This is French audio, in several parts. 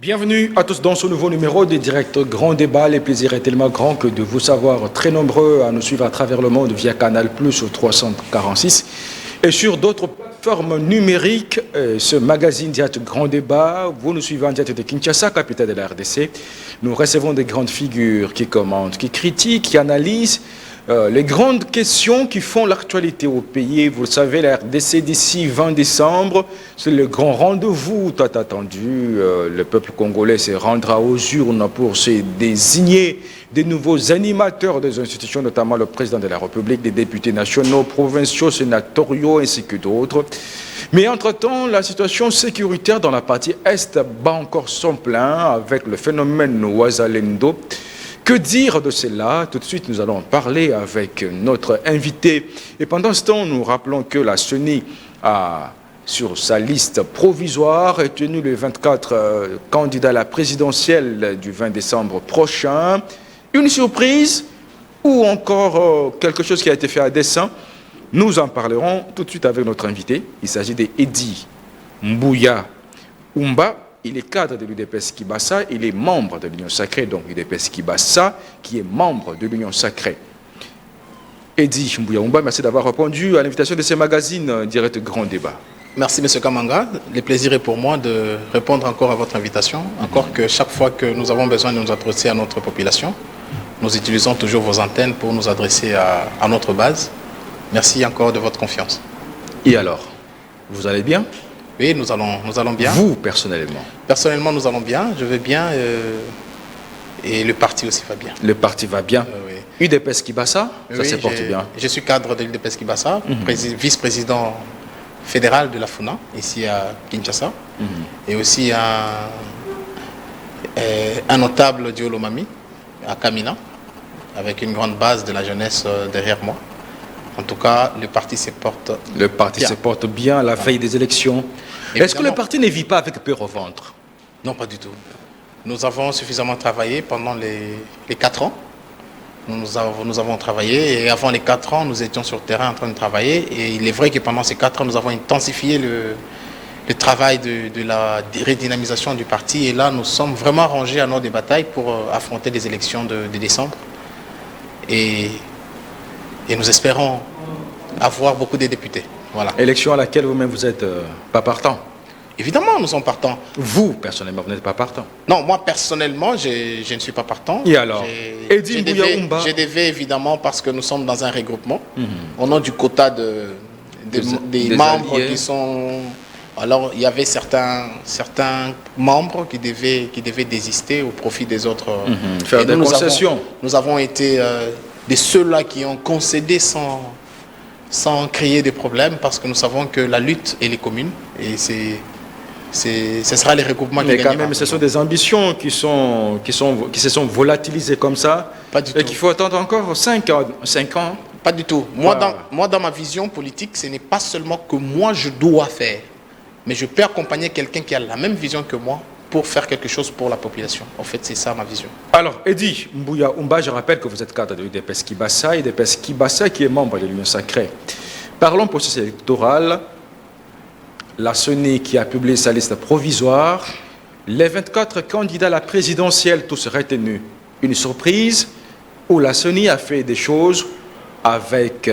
Bienvenue à tous dans ce nouveau numéro des directs Grand Débat. Le plaisir est tellement grand que de vous savoir très nombreux à nous suivre à travers le monde via Canal+, au 346 et sur d'autres plateformes numériques. Ce magazine direct Grand Débat, vous nous suivez en direct de Kinshasa, capitale de la RDC. Nous recevons des grandes figures qui commentent, qui critiquent, qui analysent les grandes questions qui font l'actualité au pays. Vous le savez, la RDC d'ici 20 décembre, c'est le grand rendez-vous tant attendu. Le peuple congolais se rendra aux urnes pour se désigner des nouveaux animateurs des institutions, notamment le président de la République, des députés nationaux, provinciaux, sénatoriaux, ainsi que d'autres. Mais entre-temps, la situation sécuritaire dans la partie Est bat encore son plein avec le phénomène Ouazalendo. Que dire de cela? Tout de suite, nous allons en parler avec notre invité. Et pendant ce temps, nous rappelons que la CENI a, sur sa liste provisoire, retenu les 24 candidats à la présidentielle du 20 décembre prochain. Une surprise ou encore quelque chose qui a été fait à dessein? Nous en parlerons tout de suite avec notre invité. Il s'agit d'Edi Mbouya Oumba. Il est cadre de l'UDPS Kibassa, il est membre de l'Union Sacrée, donc l'UDPS Kibassa, qui est membre de l'Union Sacrée. Edi Mbouya Oumba, merci d'avoir répondu à l'invitation de ce magazine direct Grand Débat. Merci M. Kamanga. Le plaisir est pour moi de répondre encore à votre invitation. Encore que chaque fois que nous avons besoin de nous adresser à notre population, nous utilisons toujours vos antennes pour nous adresser à notre base. Merci encore de votre confiance. Et alors, vous allez bien? Oui, nous allons bien. Vous, personnellement? Personnellement, nous allons bien. Je vais bien et le parti aussi va bien. Le parti va bien? Oui. UDPS Kibassa, ça oui, se porte bien? Je suis cadre de l'UDPS Kibassa, vice-président fédéral de la FUNA, ici à Kinshasa. Et aussi un notable du Olomami, à Kamina, avec une grande base de la jeunesse derrière moi. En tout cas, le parti se porte bien. Le parti se porte bien à la veille des élections. Est-ce que le parti ne vit pas avec peur au ventre? Non, pas du tout. Nous avons suffisamment travaillé pendant les 4 ans. Nous avons travaillé et avant les 4 ans, nous étions sur le terrain en train de travailler. Et il est vrai que pendant ces 4 ans, nous avons intensifié le travail de la redynamisation du parti. Et là, nous sommes vraiment rangés à nos des batailles pour affronter les élections de décembre. Et nous espérons avoir beaucoup de députés. Voilà. Élection à laquelle vous-même vous n'êtes pas partant? Évidemment, nous sommes partants. Vous, personnellement, vous n'êtes pas partant? Non, moi, personnellement, je ne suis pas partant. Et alors? Edi Mbouya Oumba. Je devais, évidemment, parce que nous sommes dans un regroupement, au nom du quota des membres alliés qui sont... Alors, il y avait certains membres qui devaient désister au profit des autres. Faire des concessions. Nous avons été de ceux-là qui ont concédé sans créer des problèmes, parce que nous savons que la lutte, elle est commune. Et ce sera les regroupements qui gagnera. Mais quand même, ce sont des ambitions qui se sont volatilisées comme ça. Pas du tout. Et qu'il faut attendre encore 5 ans. Pas du tout. Moi, dans ma vision politique, ce n'est pas seulement que moi je dois faire, mais je peux accompagner quelqu'un qui a la même vision que moi pour faire quelque chose pour la population. En fait, c'est ça ma vision. Alors, Edi Mbouya Oumba, je rappelle que vous êtes cadre de l'UDPS Kibassa, UDPS Kibassa qui est membre de l'Union Sacrée. Parlons processus électoral. La CENI qui a publié sa liste provisoire. Les 24 candidats à la présidentielle, tous retenus. Une surprise où la CENI a fait des choses avec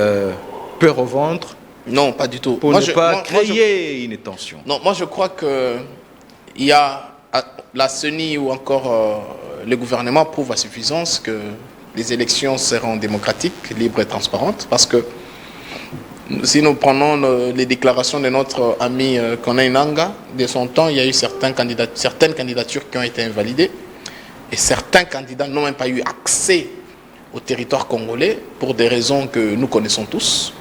peur au ventre? Non, pas du tout. Pour ne pas créer une tension. Non, moi je crois que il y a la CENI ou encore le gouvernement prouve à suffisance que les élections seront démocratiques, libres et transparentes, parce que si nous prenons les déclarations de notre ami Koné Nanga, de son temps, il y a eu certaines candidatures qui ont été invalidées et certains candidats n'ont même pas eu accès au territoire congolais pour des raisons que nous connaissons tous.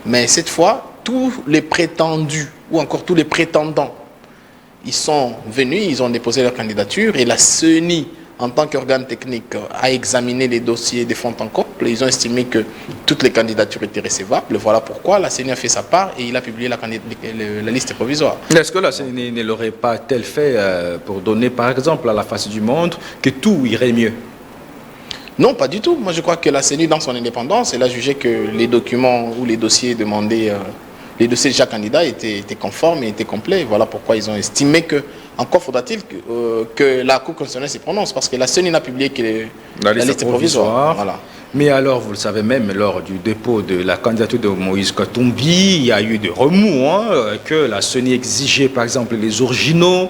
Mais cette fois, tous les prétendus ou encore tous les prétendants, ils sont venus, ils ont déposé leur candidature et la CENI, en tant qu'organe technique, a examiné les dossiers de fond en comble. Ils ont estimé que toutes les candidatures étaient recevables. Voilà pourquoi la CENI a fait sa part et il a publié la liste provisoire. Est-ce que la CENI ne l'aurait pas tel fait pour donner, par exemple, à la face du monde que tout irait mieux? Non, pas du tout. Moi, je crois que la CENI, dans son indépendance, elle a jugé que les documents ou les dossiers demandés, les dossiers de chaque candidat étaient conformes et étaient complets. Voilà pourquoi ils ont estimé que Encore faudra-t-il que la Cour constitutionnelle s'y prononce, parce que la CENI n'a publié que la liste provisoire. Voilà. Mais alors, vous le savez même, lors du dépôt de la candidature de Moïse Katumbi, il y a eu des remous, que la CENI exigeait, par exemple, les originaux.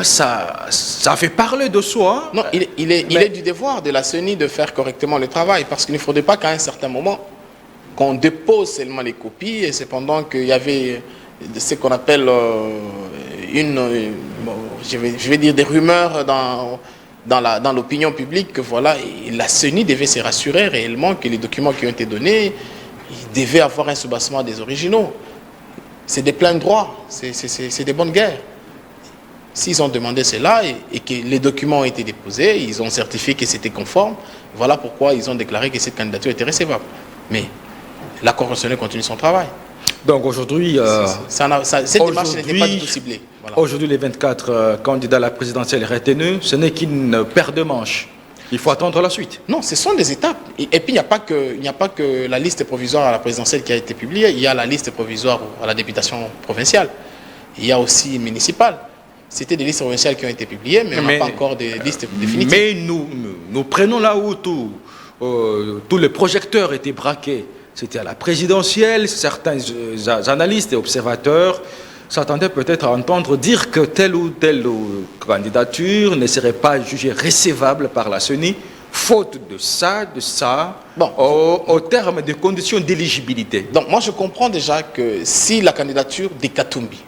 Ça fait parler de soi. Non, il est du devoir de la CENI de faire correctement le travail, parce qu'il ne faudrait pas qu'à un certain moment, qu'on dépose seulement les copies, et c'est pendant qu'il y avait ce qu'on appelle je vais dire des rumeurs dans l'opinion publique, que voilà, et la CENI devait se rassurer réellement que les documents qui ont été donnés, ils devaient avoir un soubassement des originaux. C'est des pleins droits, c'est des bonnes guerres. S'ils ont demandé cela et que les documents ont été déposés, ils ont certifié que c'était conforme, voilà pourquoi ils ont déclaré que cette candidature était recevable. Mais la Cour constitutionnelle continue son travail. Donc aujourd'hui, cette démarche n'était pas du tout ciblée. Voilà. Aujourd'hui, les 24 candidats à la présidentielle retenus, ce n'est qu'une paire de manches. Il faut attendre la suite. Non, ce sont des étapes. Et puis, il n'y a pas que la liste provisoire à la présidentielle qui a été publiée. Il y a la liste provisoire à la députation provinciale. Il y a aussi municipale. C'était des listes provinciales qui ont été publiées, mais on n'a pas encore des listes définitives. Mais nous prenons là où tous les projecteurs étaient braqués. C'était à la présidentielle. Certains analystes et observateurs s'attendaient peut-être à entendre dire que telle ou telle candidature ne serait pas jugée recevable par la CENI, faute de ça, bon, au terme des conditions d'éligibilité. Donc moi je comprends déjà que si la candidature de Katumbi...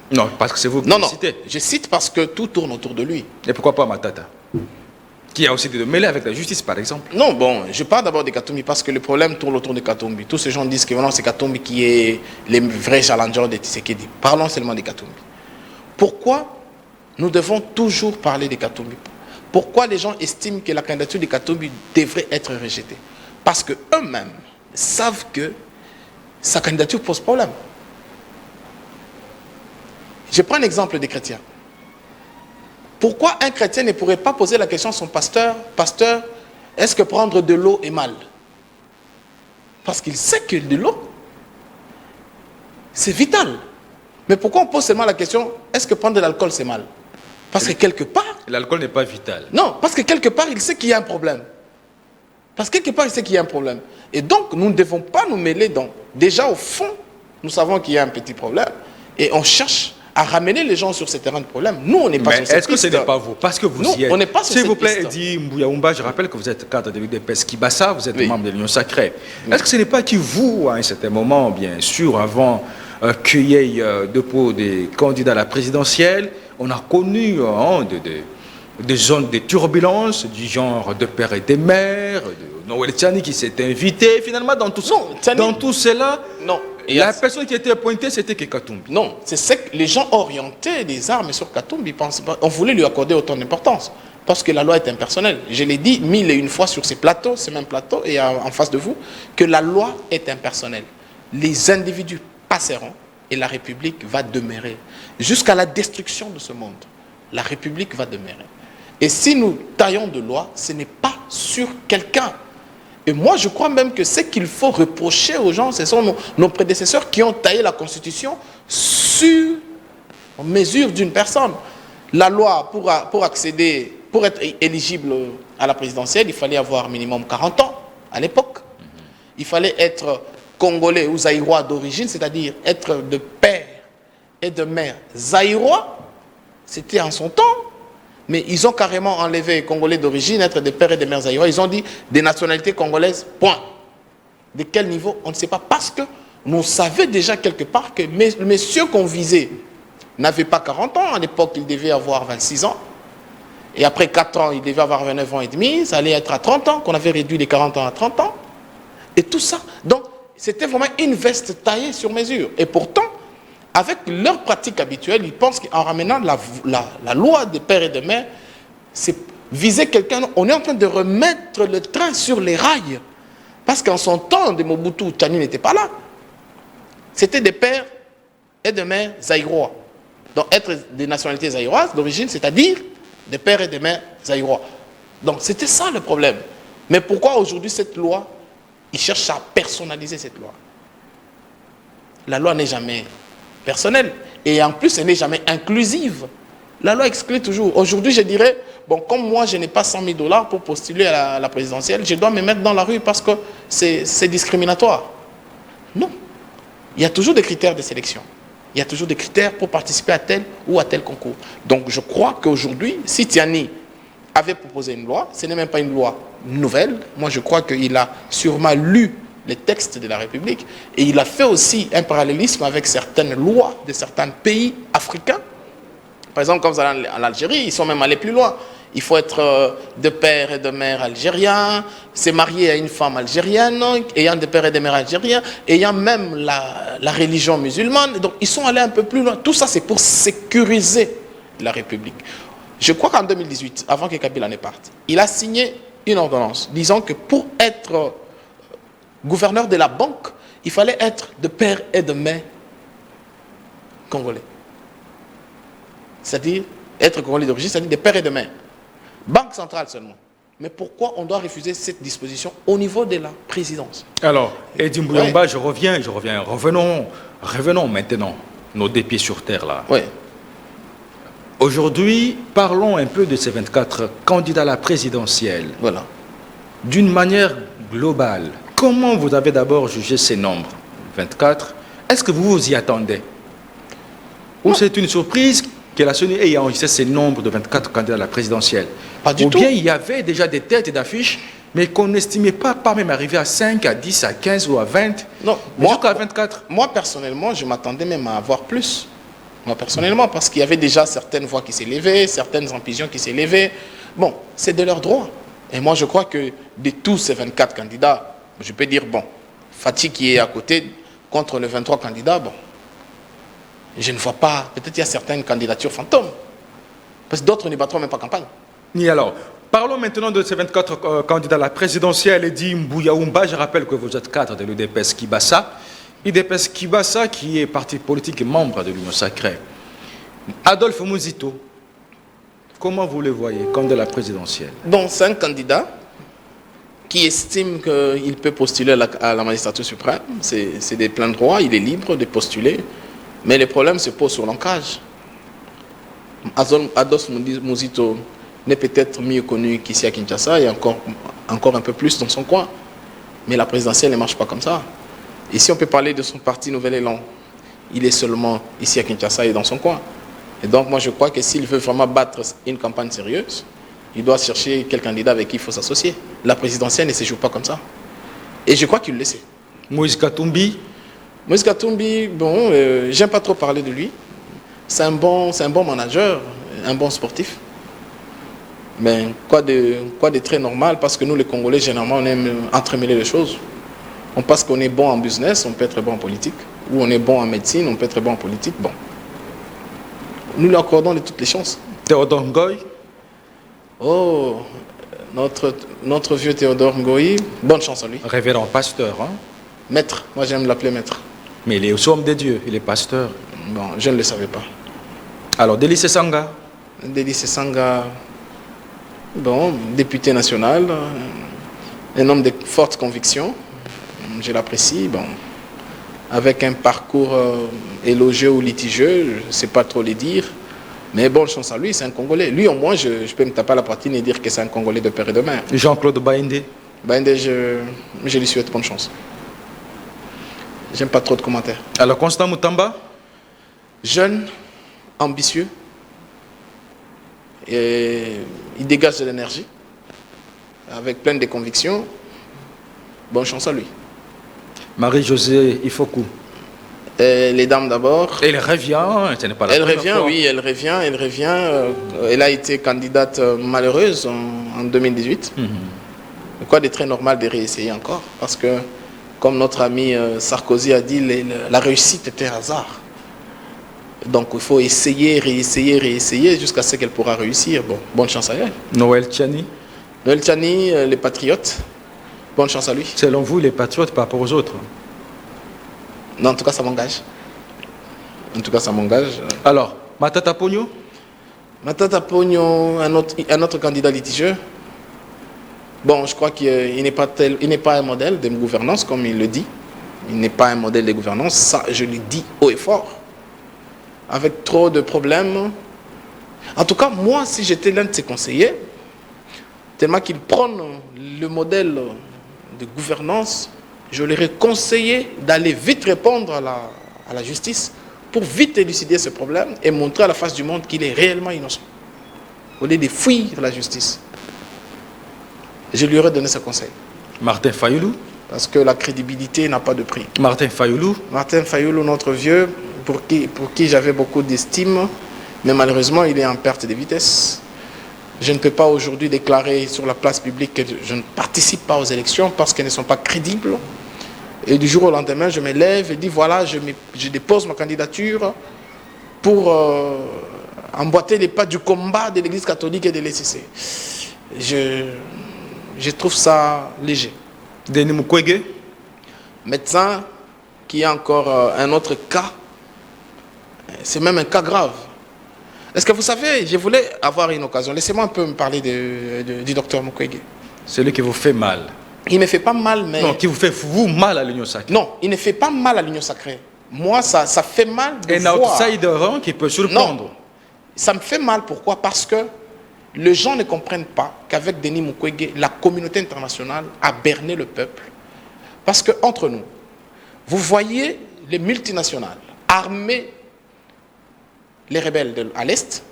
Non, parce que c'est vous qui citez. Je cite parce que tout tourne autour de lui. Et pourquoi pas Matata, qui a aussi des mêlés avec la justice, par exemple? Non, bon, je parle d'abord de Katumbi parce que le problème tourne autour de Katumbi. Tous ces gens disent que c'est Katumbi qui est les vrais challengers de Tshisekedi. Parlons seulement de Katumbi. Pourquoi nous devons toujours parler de Katumbi? Pourquoi les gens estiment que la candidature de Katumbi devrait être rejetée? Parce qu'eux-mêmes savent que sa candidature pose problème. Je prends l'exemple des chrétiens. Pourquoi un chrétien ne pourrait pas poser la question à son pasteur, pasteur, est-ce que prendre de l'eau est mal? Parce qu'il sait que de l'eau, c'est vital. Mais pourquoi on pose seulement la question, est-ce que prendre de l'alcool c'est mal? Parce que quelque part... L'alcool n'est pas vital. Non, parce que quelque part, il sait qu'il y a un problème. Parce que quelque part, il sait qu'il y a un problème. Et donc, nous ne devons pas nous mêler dans... Déjà, au fond, nous savons qu'il y a un petit problème. Et on cherche à ramener les gens sur ce terrain de problème. Nous, on n'est pas sur cette piste. Est-ce que ce n'est pas vous? Parce que vous y êtes. On n'est pas sur cette piste. S'il vous plaît, Eddy Mbouyaoumba, je rappelle que vous êtes cadre de l'UDPS Kibassa, vous êtes membre de l'Union Sacrée. Est-ce que ce n'est pas que vous, à un certain moment, bien sûr, avant qu'il y ait dépôt des candidats à la présidentielle, on a connu des zones de turbulences, du genre de père et de mère, de Noël Tchani qui s'est invité, finalement, dans tout cela... Non. La personne qui était pointée, c'était que Katumbi. Non, c'est que les gens orientaient les armes sur Katumbi. On voulait lui accorder autant d'importance. Parce que la loi est impersonnelle. Je l'ai dit 1001 fois sur ces mêmes plateaux, et en face de vous, que la loi est impersonnelle. Les individus passeront et la République va demeurer. Jusqu'à la destruction de ce monde, la République va demeurer. Et si nous taillons de loi, ce n'est pas sur quelqu'un. Et moi, je crois même que ce qu'il faut reprocher aux gens, ce sont nos prédécesseurs qui ont taillé la Constitution sur mesure d'une personne. La loi, pour accéder, pour être éligible à la présidentielle, il fallait avoir minimum 40 ans à l'époque. Il fallait être congolais ou zaïrois d'origine, c'est-à-dire être de père et de mère zaïrois. C'était en son temps. Mais ils ont carrément enlevé congolais d'origine, être des pères et des mères zaïrois. Ils ont dit des nationalités congolaises, point. De quel niveau, on ne sait pas. Parce que nous savions déjà quelque part que le monsieur qu'on visait n'avait pas 40 ans. À l'époque, il devait avoir 26 ans. Et après 4 ans, il devait avoir 29 ans et demi. Ça allait être à 30 ans, qu'on avait réduit les 40 ans à 30 ans. Et tout ça. Donc, c'était vraiment une veste taillée sur mesure. Et pourtant, avec leur pratique habituelle, ils pensent qu'en ramenant la loi des pères et des mères, c'est viser quelqu'un. On est en train de remettre le train sur les rails. Parce qu'en son temps, de Mobutu, Tchani n'était pas là. C'était des pères et des mères zaïrois. Donc être des nationalités zaïroises d'origine, c'est-à-dire des pères et des mères zaïrois. Donc c'était ça le problème. Mais pourquoi aujourd'hui cette loi, ils cherchent à personnaliser cette loi? La loi n'est jamais personnelle. Et en plus, elle n'est jamais inclusive. La loi exclut toujours. Aujourd'hui, je dirais, bon, comme moi, je n'ai pas 100 000 $ pour postuler à la présidentielle, je dois me mettre dans la rue parce que c'est discriminatoire. Non. Il y a toujours des critères de sélection. Il y a toujours des critères pour participer à tel ou à tel concours. Donc, je crois qu'aujourd'hui, si Tiani avait proposé une loi, ce n'est même pas une loi nouvelle. Moi, je crois qu'il a sûrement lu les textes de la République et il a fait aussi un parallélisme avec certaines lois de certains pays africains. Par exemple, comme en Algérie, ils sont même allés plus loin. Il faut être de père et de mère algérien, se marier à une femme algérienne, ayant de père et de mère algériens, ayant même la religion musulmane. Donc, ils sont allés un peu plus loin. Tout ça, c'est pour sécuriser la République. Je crois qu'en 2018, avant que Kabila ne parte, il a signé une ordonnance disant que pour être gouverneur de la banque, il fallait être de père et de mère congolais. C'est-à-dire être congolais d'origine, c'est-à-dire de père et de mère. Banque centrale seulement. Mais pourquoi on doit refuser cette disposition au niveau de la présidence? Alors, Edim Bouyamba, ouais. je reviens. Revenons maintenant, nos deux pieds sur terre là. Oui. Aujourd'hui, parlons un peu de ces 24 candidats à la présidentielle. Voilà. D'une manière globale, comment vous avez d'abord jugé ces nombres 24. Est-ce que vous vous y attendez? Ou c'est une surprise que la CENI ait enregistré ces nombres de 24 candidats à la présidentielle? Pas du tout. Ou bien il y avait déjà des têtes et d'affiches, mais qu'on n'estimait pas même arriver à 5, à 10, à 15 ou à 20, non, jusqu'à 24. Moi, personnellement, je m'attendais même à avoir plus. Moi, personnellement, parce qu'il y avait déjà certaines voix qui s'élevaient, certaines ambitions qui s'élevaient. Bon, c'est de leur droit. Et moi, je crois que de tous ces 24 candidats, je peux dire, bon, Fatih qui est à côté, contre les 23 candidats, bon, je ne vois pas, peut-être il y a certaines candidatures fantômes. Parce que d'autres ne battront même pas campagne. Et alors, parlons maintenant de ces 24 candidats à la présidentielle. Edim Bouyamba, je rappelle que vous êtes cadre de l'UDPS Kibassa. UDPS Kibassa qui est parti politique et membre de l'Union Sacrée. Adolphe Muzito, comment vous le voyez, candidat à la présidentielle? Donc, c'est un candidat qui estime qu'il peut postuler à la magistrature suprême. C'est des pleins droits, il est libre de postuler. Mais le problème se pose sur l'ancrage. Adolphe Muzito n'est peut-être mieux connu qu'ici à Kinshasa et encore un peu plus dans son coin. Mais la présidentielle ne marche pas comme ça. Et si on peut parler de son parti Nouvel Élan, il est seulement ici à Kinshasa et dans son coin. Et donc moi je crois que s'il veut vraiment battre une campagne sérieuse, il doit chercher quel candidat avec qui il faut s'associer. La présidentielle ne se joue pas comme ça. Et je crois qu'il le sait. Moïse Katumbi. Moïse Katumbi, bon, j'aime pas trop parler de lui. C'est un bon manager, un bon sportif. Mais quoi de très normal, parce que nous les Congolais, généralement, on aime entremêler les choses. On pense qu'on est bon en business, on peut être bon en politique. Ou on est bon en médecine, on peut être bon en politique. Bon. Nous lui accordons de toutes les chances. Théodore Ngoï. Oh, notre vieux Théodore Ngoï, bonne chance à lui. Révérend pasteur, hein? Maître, moi j'aime l'appeler maître. Mais il est au homme de Dieu, il est pasteur. Bon, je ne le savais pas. Alors, Délice Sanga. Délice Sanga, bon, député national, un homme de fortes convictions. Je l'apprécie, bon, avec un parcours élogieux ou litigieux, je ne sais pas trop le dire, mais bonne chance à lui, c'est un Congolais. Lui, au moins, je peux me taper à la poitrine et dire que c'est un Congolais de père et de mère. Jean-Claude Baïndé. Baïndé, je lui souhaite bonne chance. J'aime pas trop de commentaires. Alors, Constant Moutamba. Jeune, ambitieux, et il dégage de l'énergie, avec plein de convictions. Bonne chance à lui. Marie-Josée Ifoku. Les dames d'abord. Elle revient, ce n'est pas la première fois. Oui, elle revient. Elle a été candidate malheureuse en 2018. Quoi de très normal de réessayer encore. Parce que, comme notre ami Sarkozy a dit, la réussite est un hasard. Donc il faut essayer, réessayer jusqu'à ce qu'elle pourra réussir. Bon, bonne chance à elle. Noël Tchani. Noël Tchani, les patriotes. Bonne chance à lui. Selon vous, les patriotes par rapport aux autres? Non, en tout cas, ça m'engage. Alors, Matata Pogno. Matata Pogno, un autre candidat litigieux. Bon, je crois qu'il n'est pas un modèle de gouvernance, comme il le dit. Il n'est pas un modèle de gouvernance. Ça, je le dis haut et fort. Avec trop de problèmes, En tout cas, moi, si j'étais l'un de ses conseillers, tellement qu'ils prennent le modèle de gouvernance, je leur ai conseillé d'aller vite répondre à la justice pour vite élucider ce problème et montrer à la face du monde qu'il est réellement innocent, au lieu de fuir la justice. Je lui aurais donné ce conseil. Martin Fayoulou. Parce que la crédibilité n'a pas de prix. Martin Fayoulou. Martin Fayoulou, notre vieux, pour qui j'avais beaucoup d'estime, mais malheureusement, il est en perte de vitesse. Je ne peux pas aujourd'hui déclarer sur la place publique que je ne participe pas aux élections parce qu'elles ne sont pas crédibles. Et du jour au lendemain, je me lève et dis voilà, je dépose ma candidature pour emboîter les pas du combat de l'Église catholique et de l'ECC. Je trouve ça léger. Denis Mukwege, médecin, qui a encore un autre cas, c'est même un cas grave. Est-ce que vous savez, je voulais avoir une occasion, laissez-moi un peu me parler du docteur Mukwege. Celui qui vous fait mal. Il ne me fait pas mal, mais... Non, qui vous fait vous mal à l'Union sacrée. Non, il ne fait pas mal à l'Union sacrée. Moi, ça fait mal de un voir... Un outsider qui peut surprendre. Non, ça me fait mal, pourquoi? Parce que les gens ne comprennent pas qu'avec Denis Mukwege, la communauté internationale a berné le peuple. Parce qu'entre nous, vous voyez les multinationales armer les rebelles à l'Est.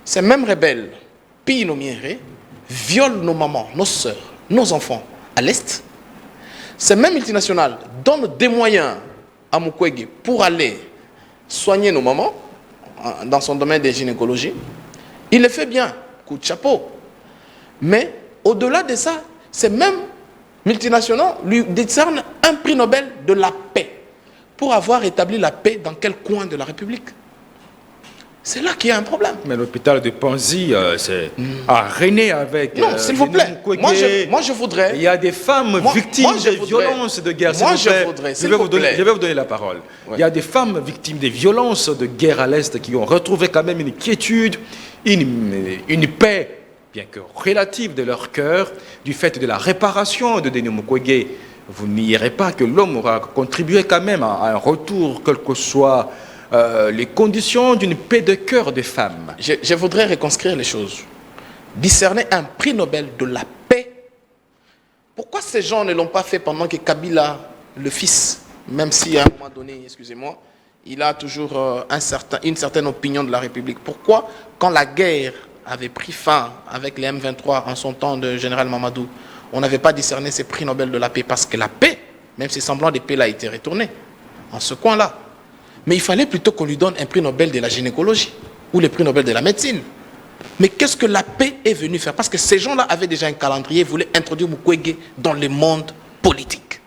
Ces mêmes rebelles pillent nos minerais, violent nos mamans, nos soeurs, nos enfants à l'Est. Ces mêmes multinationales donnent des moyens à Mukwege pour aller soigner nos mamans dans son domaine de gynécologie. Il le fait bien. Coup de chapeau. Mais au-delà de ça, ces mêmes multinationaux lui décernent un prix Nobel de la paix pour avoir établi la paix dans quel coin de la République. C'est là qu'il y a un problème. Mais l'hôpital de Panzi, c'est à René avec... Non, s'il vous plaît. Moi, je voudrais... Il y a des femmes victimes de violences de guerre. Moi, je voudrais... Je vais vous donner la parole. Ouais. Il y a des femmes victimes des violences de guerre à l'Est qui ont retrouvé quand même une quiétude, une paix, bien que relative, de leur cœur, du fait de la réparation de Denis Mukwege. Vous n'irez pas que l'homme aura contribué quand même à un retour, quelles que soient les conditions d'une paix de cœur des femmes. Je voudrais reconstruire les choses. Discerner un prix Nobel de la paix. Pourquoi ces gens ne l'ont pas fait pendant que Kabila, le fils, même si à un moment donné, excusez-moi, il a toujours une certaine opinion de la République. Pourquoi, quand la guerre avait pris fin avec les M23 en son temps de général Mamadou, on n'avait pas discerné ces prix Nobel de la paix? Parce que la paix, même si semblant de paix là, a été retourné en ce coin-là. Mais il fallait plutôt qu'on lui donne un prix Nobel de la gynécologie ou le prix Nobel de la médecine. Mais qu'est-ce que la paix est venue faire? Parce que ces gens-là avaient déjà un calendrier, voulaient introduire Mukwege dans le monde politique.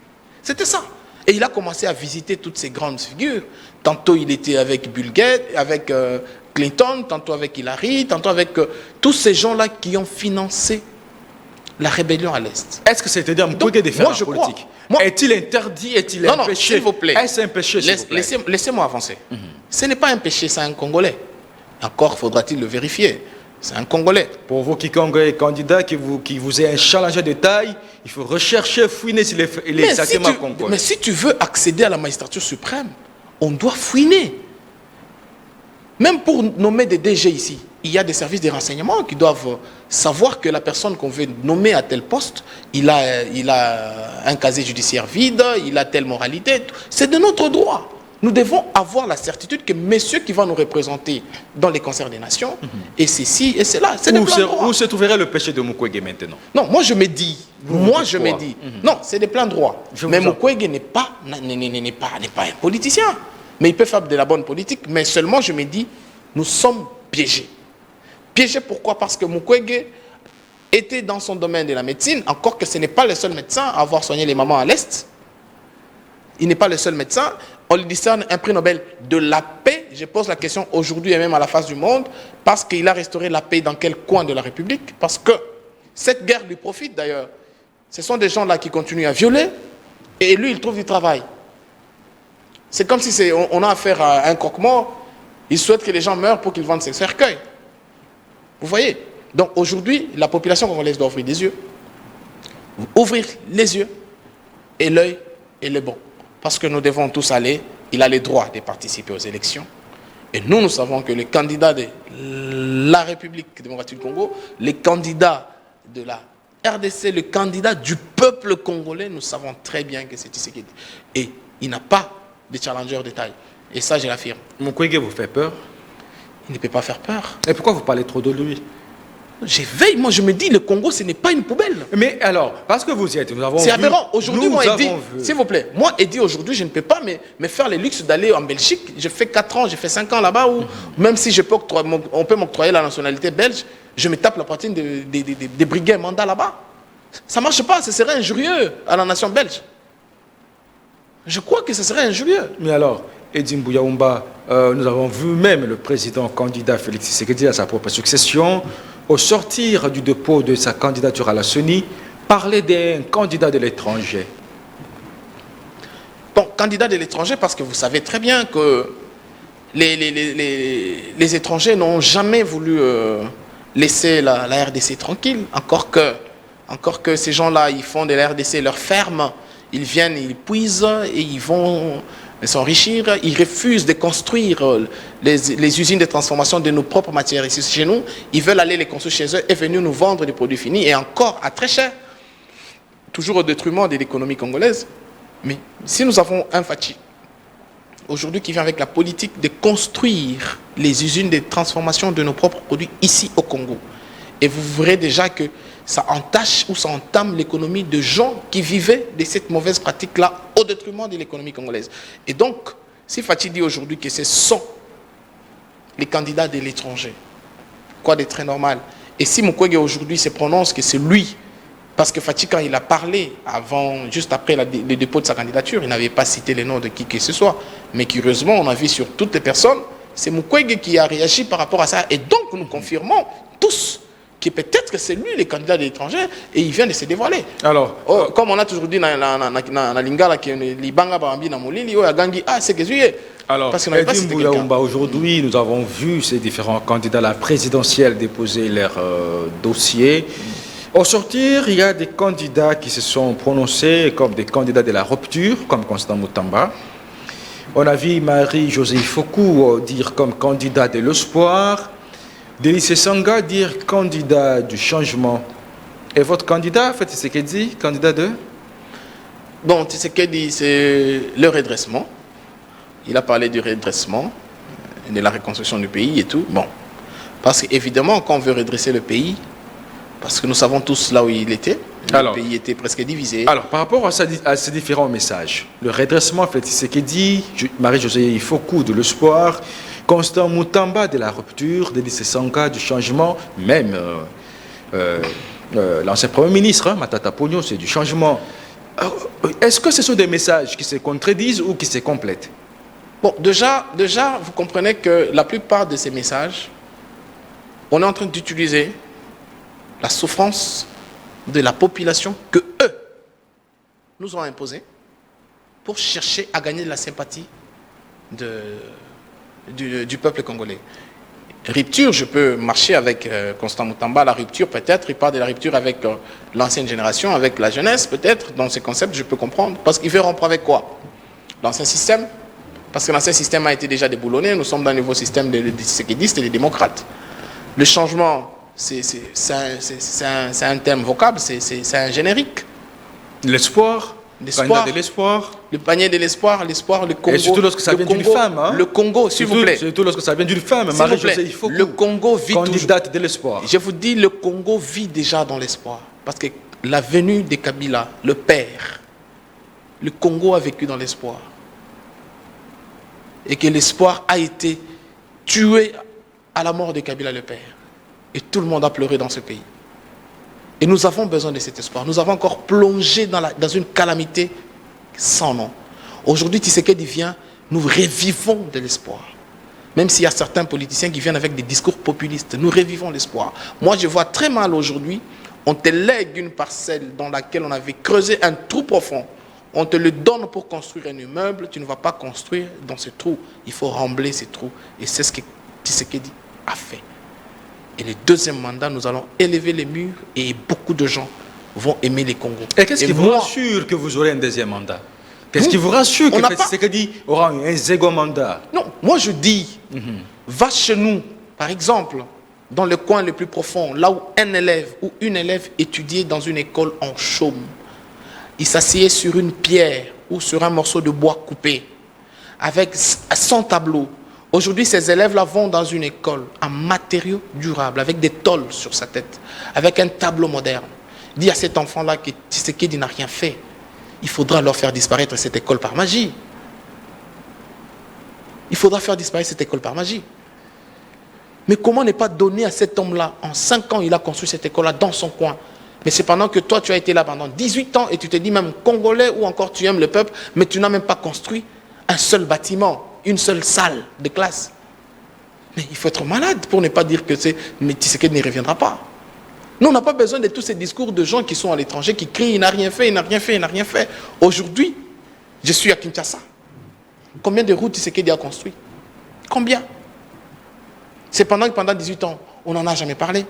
C'était ça. Et il a commencé à visiter toutes ces grandes figures. Tantôt il était avec Bill Gates, avec Clinton, tantôt avec Hillary, tantôt avec tous ces gens-là qui ont financé la rébellion à l'Est. Est-ce que c'est-à-dire Mukwege de faire la politique? Est-il interdit? Est-il un péché? S'il vous plaît. Est-ce un péché? Laissez-moi avancer. Ce n'est pas un péché, c'est un Congolais. Encore faudra-t-il le vérifier. C'est un Congolais. Pour vous, quiconque est candidat, qui vous est un challenger de taille, il faut rechercher, fouiner s'il est exactement congolais. Mais si tu veux accéder à la magistrature suprême, on doit fouiner. Même pour nommer des DG ici, il y a des services de renseignement qui doivent savoir que la personne qu'on veut nommer à tel poste, il a un casier judiciaire vide, il a telle moralité. C'est de notre droit. Nous devons avoir la certitude que messieurs qui vont nous représenter dans les concerts des nations, et ceci et cela, c'est des plans droits. Où se trouverait le péché de Mukwege maintenant? Non, moi je me dis, non, c'est des plans droits. Mais Mukwege n'est pas un politicien. Mais il peut faire de la bonne politique, mais seulement je me dis, nous sommes piégés. Piégés pourquoi? Parce que Mukwege était dans son domaine de la médecine, encore que ce n'est pas le seul médecin à avoir soigné les mamans à l'Est. Il n'est pas le seul médecin. On lui discerne un prix Nobel de la paix. Je pose la question aujourd'hui et même à la face du monde, parce qu'il a restauré la paix dans quel coin de la République? Parce que cette guerre lui profite d'ailleurs. Ce sont des gens là qui continuent à violer, et lui il trouve du travail. C'est comme si on a affaire à un croque-mort. Il souhaite que les gens meurent pour qu'ils vendent ses cercueils. Vous voyez? Donc aujourd'hui, la population congolaise doit ouvrir des yeux. Ouvrir les yeux et l'œil et le bon. Parce que nous devons tous aller. Il a le droit de participer aux élections. Et nous savons que les candidats de la République démocratique du Congo, les candidats de la RDC, le candidat du peuple congolais, nous savons très bien que c'est Tshisekedi. Et il n'a pas de challenger de taille. Et ça, je l'affirme. Mukwege vous fait peur? Il ne peut pas faire peur. Et pourquoi vous parlez trop de lui? J'éveille, moi je me dis, le Congo, ce n'est pas une poubelle. Mais alors, parce que vous y êtes, nous avons vu... C'est aberrant. Aujourd'hui, moi, Eddy, s'il vous plaît, moi, Eddy, aujourd'hui, je ne peux pas me faire le luxe d'aller en Belgique. Je fais 4 ans, j'ai fait 5 ans là-bas, où même si on peut m'octroyer la nationalité belge, je me tape la poitrine des brigands mandats là-bas. Ça ne marche pas, ce serait injurieux à la nation belge. Je crois que ce serait injurieux. Mais alors, Eddy Mbouyaoumba, nous avons vu même le président candidat Félix Tshisekedi à sa propre succession, au sortir du dépôt de sa candidature à la CENI, parler d'un candidat de l'étranger. Bon, candidat de l'étranger, parce que vous savez très bien que les étrangers n'ont jamais voulu laisser la RDC tranquille. Encore que ces gens-là, ils font de la RDC leur ferme, ils viennent, ils puisent et ils vont s'enrichir. Ils refusent de construire les usines de transformation de nos propres matières ici chez nous. Ils veulent aller les construire chez eux et venir nous vendre des produits finis et encore à très cher. Toujours au détriment de l'économie congolaise. Mais si nous avons un Fachi, aujourd'hui qui vient avec la politique de construire les usines de transformation de nos propres produits ici au Congo, et vous verrez déjà que ça entache ou ça entame l'économie de gens qui vivaient de cette mauvaise pratique-là au détriment de l'économie congolaise. Et donc, si Fachi dit aujourd'hui que ce sont les candidats de l'étranger, quoi de très normal, et si Mukwege aujourd'hui se prononce que c'est lui, parce que Fachi, quand il a parlé, juste après le dépôt de sa candidature, il n'avait pas cité les noms de qui que ce soit, mais curieusement, on a vu sur toutes les personnes, c'est Mukwege qui a réagi par rapport à ça, et donc nous confirmons tous que peut-être que c'est lui le candidat de l'étranger et il vient de se dévoiler. Alors, comme on a toujours dit dans Lingala que les Banga Bambi na Molili, c'est que c'est. Alors, Eddy Mbouyaoumba, aujourd'hui, nous avons vu ces différents candidats à la présidentielle déposer leur dossier. Au sortir, il y a des candidats qui se sont prononcés comme des candidats de la rupture, comme Constant Moutamba. On a vu Marie-Josée Fokou dire comme candidat de l'espoir. Délice Sanga dire candidat du changement. Et votre candidat, en fait, c'est ce qu'il dit, candidat de? Bon, Tshisekedi, c'est le redressement. Il a parlé du redressement, de la reconstruction du pays et tout. Bon, parce qu'évidemment, quand on veut redresser le pays, parce que nous savons tous là où il était, le pays était presque divisé. Alors, par rapport à ces différents messages, le redressement, en fait, c'est ce qu'il dit, Marie-Josée Fokou de l'espoir, Constant Moutamba de la rupture, Délice Sanga du changement, même l'ancien Premier ministre, Matata Pogno, c'est du changement. Est-ce que ce sont des messages qui se contredisent ou qui se complètent? Bon, déjà, vous comprenez que la plupart de ces messages, on est en train d'utiliser la souffrance de la population que eux nous ont imposée pour chercher à gagner de la sympathie du peuple congolais. Rupture, je peux marcher avec Constant Moutamba, la rupture peut-être, il parle de la rupture avec l'ancienne génération, avec la jeunesse peut-être, dans ces concepts je peux comprendre, parce qu'il veut rompre avec quoi? L'ancien système, parce que l'ancien système a été déjà déboulonné, nous sommes dans un nouveau système de séquedistes et de démocrates. Le changement, c'est un terme vocable, c'est un générique. L'espoir, de l'espoir. Le panier de l'espoir, le Congo. Et surtout lorsque ça vient d'une femme. Hein? Le Congo, s'il vous plaît. Surtout lorsque ça vient d'une femme. Marie-Josée Fokou, le Congo vit candidate de l'espoir. Je vous dis, le Congo vit déjà dans l'espoir. Parce que la venue de Kabila, le père, le Congo a vécu dans l'espoir. Et que l'espoir a été tué à la mort de Kabila, le père. Et tout le monde a pleuré dans ce pays. Et nous avons besoin de cet espoir. Nous avons encore plongé dans une calamité sans nom. Aujourd'hui, Tshisekedi vient, nous revivons de l'espoir. Même s'il y a certains politiciens qui viennent avec des discours populistes, nous revivons l'espoir. Moi, je vois très mal aujourd'hui, on te lègue une parcelle dans laquelle on avait creusé un trou profond. On te le donne pour construire un immeuble, tu ne vas pas construire dans ce trou. Il faut rembler ce trou. Et c'est ce que Tshisekedi a fait. Et le deuxième mandat, nous allons élever les murs et beaucoup de gens vont aimer les Congos. Et qu'est-ce qui vous rassure que vous aurez un deuxième mandat? Qu'est-ce qui vous rassure que Tshisekedi aura un second mandat? Non, moi je dis, va chez nous, par exemple, dans le coin le plus profond, là où un élève ou une élève étudiait dans une école en chaume. Il s'asseyait sur une pierre ou sur un morceau de bois coupé, avec 100 tableaux. Aujourd'hui, ces élèves-là vont dans une école en matériaux durables, avec des tôles sur sa tête, avec un tableau moderne. Dis à cet enfant-là que Tshisekedi n'a rien fait. Il faudra leur faire disparaître cette école par magie. Il faudra faire disparaître cette école par magie. Mais comment ne pas donner à cet homme-là, en 5 ans, il a construit cette école-là dans son coin. Mais c'est pendant que toi, tu as été là pendant 18 ans et tu te dis même congolais ou encore tu aimes le peuple, mais tu n'as même pas construit un seul bâtiment, une seule salle de classe. Mais il faut être malade pour ne pas dire que Tshisekedi ne reviendra pas. Nous, on n'a pas besoin de tous ces discours de gens qui sont à l'étranger, qui crient, il n'a rien fait, il n'a rien fait, il n'a rien fait. Aujourd'hui, je suis à Kinshasa. Combien de routes Tshisekedi a construit? Combien? C'est pendant 18 ans, on n'en a jamais parlé.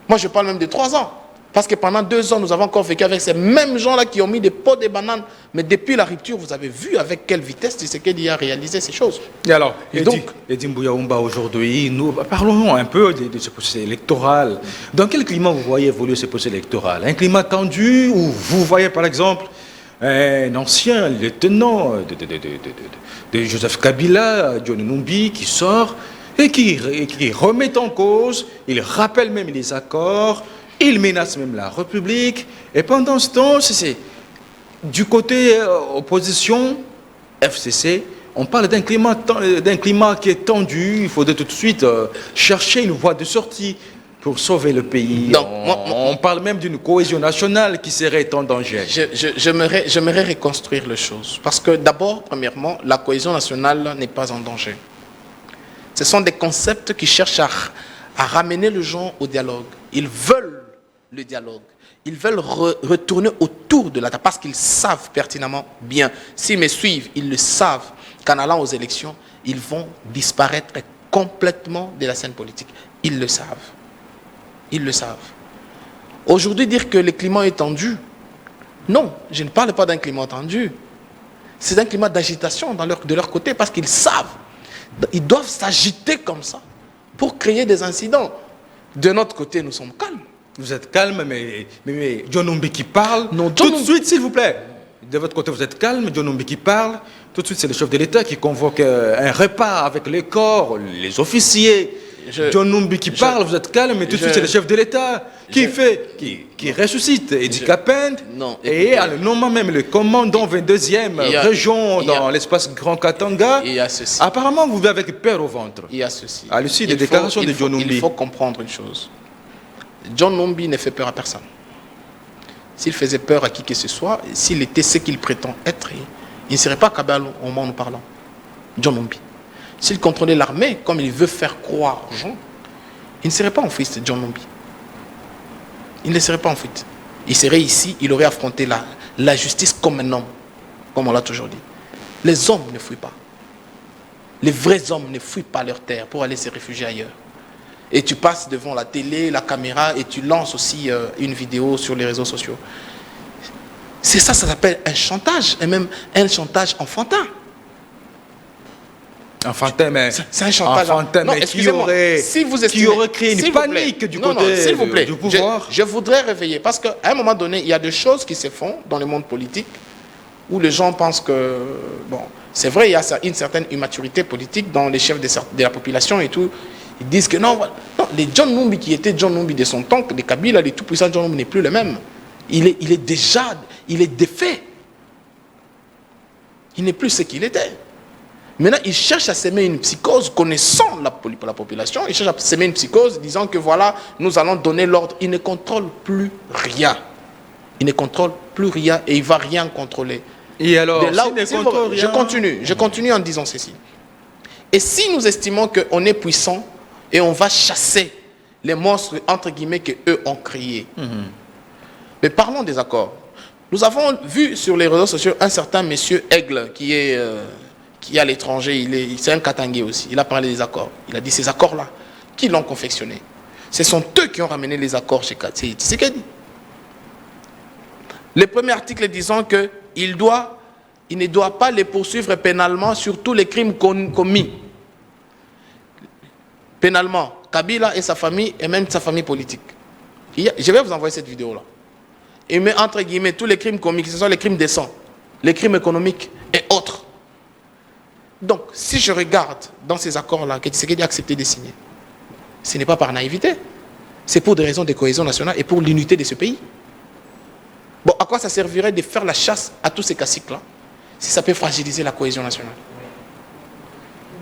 Moi, je parle même de 3 ans. Parce que pendant 2 ans, nous avons encore vécu avec ces mêmes gens-là qui ont mis des pots de bananes. Mais depuis la rupture, vous avez vu avec quelle vitesse Tshisekedi a réalisé ces choses. Et alors, Eddy Mbouyaoumba, aujourd'hui, nous parlons un peu de ce processus électoral. Dans quel climat vous voyez évoluer ce processus électoral? Un climat tendu où vous voyez, par exemple, un ancien lieutenant de Joseph Kabila, John Numbi, qui sort et qui remet en cause, il rappelle même les accords, il menace même la République. Et pendant ce temps, c'est du côté opposition, FCC, on parle d'un climat qui est tendu. Il faudrait tout de suite chercher une voie de sortie pour sauver le pays. Donc, on parle même d'une cohésion nationale qui serait en danger. J'aimerais reconstruire les choses. Parce que d'abord, premièrement, la cohésion nationale n'est pas en danger. Ce sont des concepts qui cherchent à ramener les gens au dialogue. Ils veulent le dialogue. Ils veulent retourner autour de la table parce qu'ils savent pertinemment bien. S'ils me suivent, ils le savent qu'en allant aux élections, ils vont disparaître complètement de la scène politique. Ils le savent. Ils le savent. Aujourd'hui, dire que le climat est tendu, non, je ne parle pas d'un climat tendu. C'est un climat d'agitation de leur côté parce qu'ils savent. Ils doivent s'agiter comme ça pour créer des incidents. De notre côté, nous sommes calmes. Vous êtes calme, mais John Numbi qui parle, non, tout de suite, s'il vous plaît. De votre côté, vous êtes calme, John Numbi qui parle, tout de suite, c'est le chef de l'État qui convoque un repas avec les corps, les officiers. John Numbi qui parle, vous êtes calme, mais tout de suite, c'est le chef de l'État qui ressuscite Eddy Kapende et en le nommant même le commandant 22e région dans l'espace Grand Katanga. Il y a ceci. Apparemment, vous vivez avec peur au ventre. Il y a ceci. À l'issue des déclarations de John Numbi. Il faut comprendre une chose. John Numbi ne fait peur à personne. S'il faisait peur à qui que ce soit, s'il était ce qu'il prétend être, il ne serait pas Kabal au moment où nous parlons. John Numbi. S'il contrôlait l'armée, comme il veut faire croire aux gens, il ne serait pas en fuite, John Numbi. Il ne serait pas en fuite. Il serait ici, il aurait affronté la justice comme un homme, comme on l'a toujours dit. Les hommes ne fuient pas. Les vrais hommes ne fuient pas leur terre pour aller se réfugier ailleurs. Et tu passes devant la télé, la caméra, et tu lances aussi une vidéo sur les réseaux sociaux. C'est ça, ça s'appelle un chantage, et même un chantage enfantin. Enfantin, mais c'est un chantage. Enfantin, non, mais qui aurait créé une panique du côté du pouvoir. Je voudrais réveiller, parce qu'à un moment donné, il y a des choses qui se font dans le monde politique où les gens pensent que, bon, c'est vrai, il y a une certaine immaturité politique dans les chefs de la population et tout. Ils disent que non, les John Numbi qui étaient John Numbi de son temps, les Kabila, les tout-puissants John Numbi n'est plus le même. Il est défait. Il n'est plus ce qu'il était. Maintenant, il cherche à s'aimer une psychose, connaissant la population, il cherche à s'aimer une psychose, disant que voilà, nous allons donner l'ordre. Il ne contrôle plus rien. Il ne contrôle plus rien et il ne va rien contrôler. Et alors, je continue en disant ceci. Et si nous estimons qu'on est puissant et on va chasser les monstres, entre guillemets, qu'eux ont créés. Mais parlons des accords. Nous avons vu sur les réseaux sociaux un certain monsieur Aigle qui est à l'étranger, c'est un Katangé aussi. Il a parlé des accords. Il a dit ces accords-là, qui l'ont confectionné? Ce sont eux qui ont ramené les accords chez Tshisekedi. Le premier article disant qu'il doit il ne doit pas les poursuivre pénalement sur tous les crimes commis. Pénalement, Kabila et sa famille, et même sa famille politique. Je vais vous envoyer cette vidéo-là. Il met entre guillemets tous les crimes commis, que ce soit les crimes décents, les crimes économiques et autres. Donc, si je regarde dans ces accords-là, que Tshisekedi a accepté de signer, ce n'est pas par naïveté. C'est pour des raisons de cohésion nationale et pour l'unité de ce pays. Bon, à quoi ça servirait de faire la chasse à tous ces caciques-là, si ça peut fragiliser la cohésion nationale?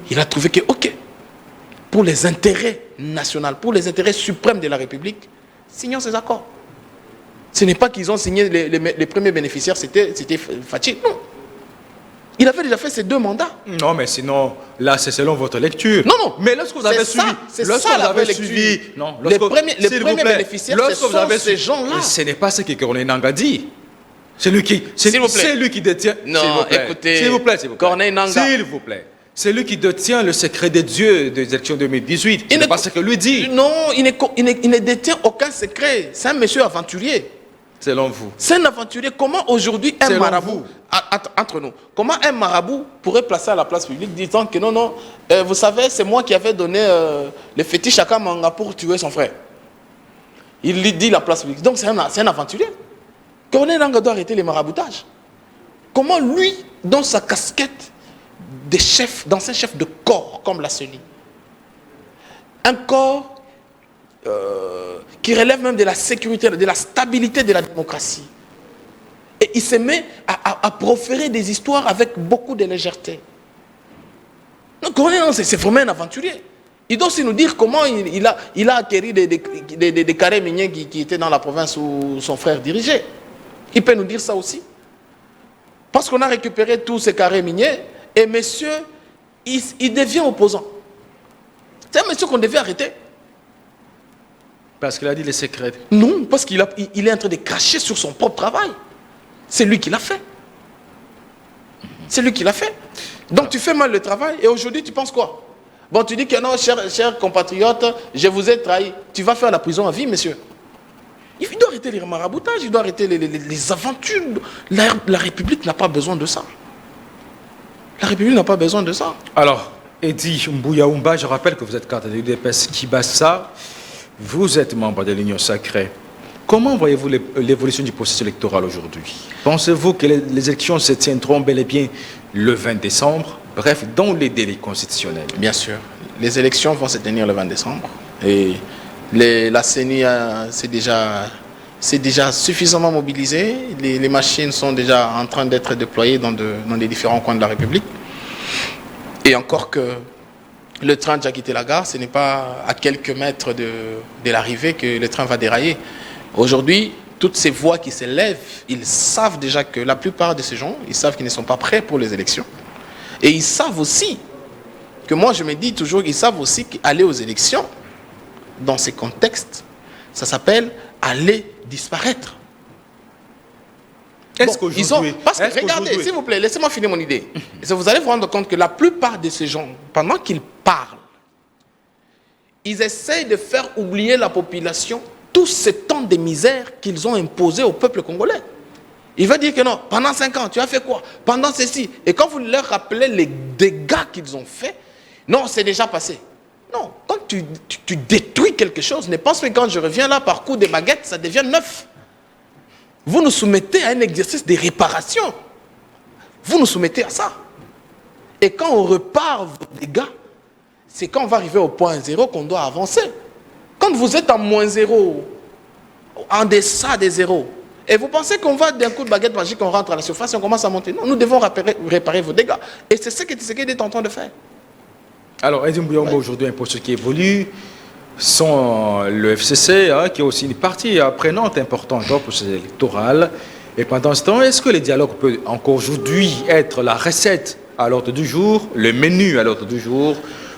Il a trouvé que, ok, pour les intérêts nationaux, pour les intérêts suprêmes de la République, signons ces accords. Ce n'est pas qu'ils ont signé les premiers bénéficiaires, c'était Fachi. Non. Il avait déjà fait ses 2 mandats. Non, mais sinon, là, c'est selon votre lecture. Non, non. Mais lorsque vous avez suivi... C'est ça la vraie lecture. Non, les premiers bénéficiaires, ce sont ces gens-là. Ce n'est pas ce que Corneille Nangaa dit. C'est lui qui détient... Non, écoutez... S'il vous plaît. Corneille Nangaa. S'il vous plaît. C'est lui qui détient le secret des dieux des élections 2018. Ce n'est pas ce que lui dit. Non, il ne détient aucun secret. C'est un monsieur aventurier. Selon vous. C'est un aventurier. Comment aujourd'hui un marabout, entre nous, comment un marabout pourrait placer à la place publique disant que non, vous savez, c'est moi qui avais donné le fétiche à Kamanga pour tuer son frère. Il lui dit la place publique. Donc c'est un aventurier. Corneille Nangaa doit arrêter les maraboutages. Comment lui, dans sa casquette d'ancien chef de corps comme la CENI, un corps qui relève même de la sécurité, de la stabilité de la démocratie. Et il se met à proférer des histoires avec beaucoup de légèreté. Donc, c'est vraiment un aventurier. Il doit aussi nous dire comment il a acquis des carrés miniers qui étaient dans la province où son frère dirigeait. Il peut nous dire ça aussi. Parce qu'on a récupéré tous ces carrés miniers, et monsieur, il devient opposant. C'est un monsieur qu'on devait arrêter. Parce qu'il a dit les secrets. Non, parce qu'il est en train de cracher sur son propre travail. C'est lui qui l'a fait. C'est lui qui l'a fait. Donc tu fais mal le travail et aujourd'hui tu penses quoi? Bon, tu dis que non, chers compatriotes, je vous ai trahi. Tu vas faire la prison à vie, monsieur. Il doit arrêter les maraboutages, il doit arrêter les aventures. La République n'a pas besoin de ça. La République n'a pas besoin de ça. Alors, Eddy Mbouyaoumba, je rappelle que vous êtes candidat de l'UDPS Kibassa. Vous êtes membre de l'Union Sacrée. Comment voyez-vous l'évolution du processus électoral aujourd'hui? Pensez-vous que les élections se tiendront bel et bien le 20 décembre, bref, dans les délais constitutionnels? Bien sûr. Les élections vont se tenir le 20 décembre. Et la CENI c'est déjà suffisamment mobilisée. Les machines sont déjà en train d'être déployées dans les différents coins de la République. Et encore que le train a déjà quitté la gare, ce n'est pas à quelques mètres de l'arrivée que le train va dérailler. Aujourd'hui, toutes ces voix qui s'élèvent, ils savent déjà que la plupart de ces gens, ils savent qu'ils ne sont pas prêts pour les élections. Et ils savent aussi, que moi je me dis toujours, ils savent aussi qu'aller aux élections, dans ces contextes, ça s'appelle aller disparaître. Parce que regardez, s'il vous plaît, laissez-moi finir mon idée. Vous allez vous rendre compte que la plupart de ces gens, pendant qu'ils parlent, ils essayent de faire oublier la population tout ce temps de misère qu'ils ont imposé au peuple congolais. Il va dire que non, pendant 5 ans, tu as fait quoi? Pendant ceci. Et quand vous leur rappelez les dégâts qu'ils ont faits, non, c'est déjà passé. Non, quand tu détruis quelque chose, ne pense pas que quand je reviens là par coup de baguette, ça devient neuf. Vous nous soumettez à un exercice de réparation. Vous nous soumettez à ça. Et quand on repart vos dégâts, c'est quand on va arriver au point zéro qu'on doit avancer. Quand vous êtes en moins zéro, en deçà des zéros, et vous pensez qu'on va d'un coup de baguette magique, on rentre à la surface et on commence à monter. Non, nous devons réparer vos dégâts. Et c'est ce que Tshisekedi est en train de faire. Alors, Eddy Mbouyaoumba, aujourd'hui, un poste qui évolue, sont le FCC, qui est aussi une partie prenante importante dans le processus électoral. Et pendant ce temps, est-ce que le dialogue peut encore aujourd'hui être la recette à l'ordre du jour, le menu à l'ordre du jour,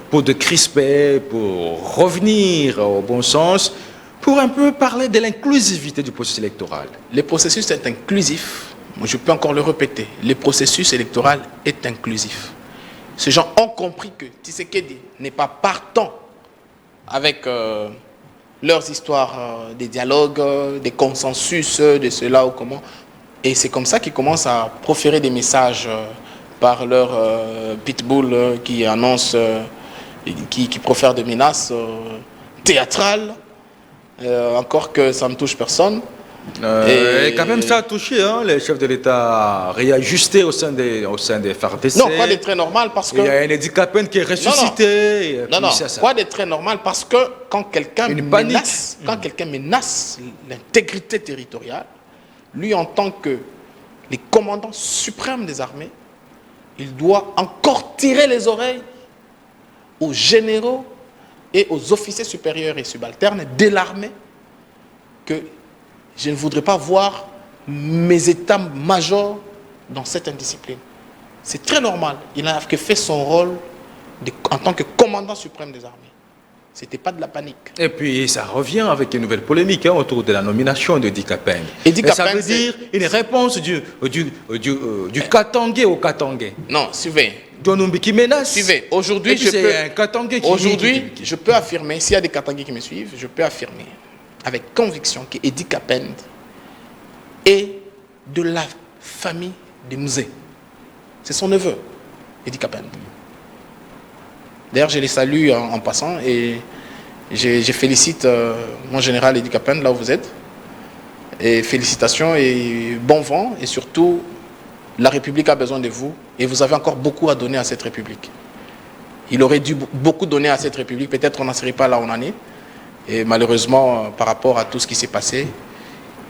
pour décrisper, pour revenir au bon sens, pour un peu parler de l'inclusivité du processus électoral? Le processus est inclusif. Moi, je peux encore le répéter. Le processus électoral est inclusif. Ces gens ont compris que Tshisekedi n'est pas partant avec leurs histoires des dialogues, des consensus, de cela ou comment. Et c'est comme ça qu'ils commencent à proférer des messages par leur pitbull qui annonce, qui profère des menaces théâtrales, encore que ça ne touche personne. Et quand même, ça a touché, hein, les chefs de l'État a réajusté au sein des FARDC. Non, quoi de très normal parce que... Il y a un Edi Capen qui est ressuscité. Non, quoi de très normal parce que quand quelqu'un menace, l'intégrité territoriale, lui en tant que les commandants suprêmes des armées, il doit encore tirer les oreilles aux généraux et aux officiers supérieurs et subalternes de l'armée que je ne voudrais pas voir mes états-majors dans cette indiscipline. C'est très normal. Il n'a que fait son rôle en tant que commandant suprême des armées. Ce n'était pas de la panique. Et puis ça revient avec une nouvelle polémique autour de la nomination de Edi Capen. Ça veut dire une réponse du Katangé au Katangé. Non, suivez. Donumbi qui menace. Suivez. Aujourd'hui, je peux affirmer, s'il y a des Katangés qui me suivent, je peux affirmer avec conviction que Edi Capen est de la famille des Mzé. C'est son neveu, Edi Capen. D'ailleurs, je les salue en passant et je félicite mon général Edi Capen, là où vous êtes. Et félicitations et bon vent. Et surtout, la République a besoin de vous et vous avez encore beaucoup à donner à cette République. Il aurait dû beaucoup donner à cette République. Peut-être qu'on n'en serait pas là où on en est. Et malheureusement, par rapport à tout ce qui s'est passé,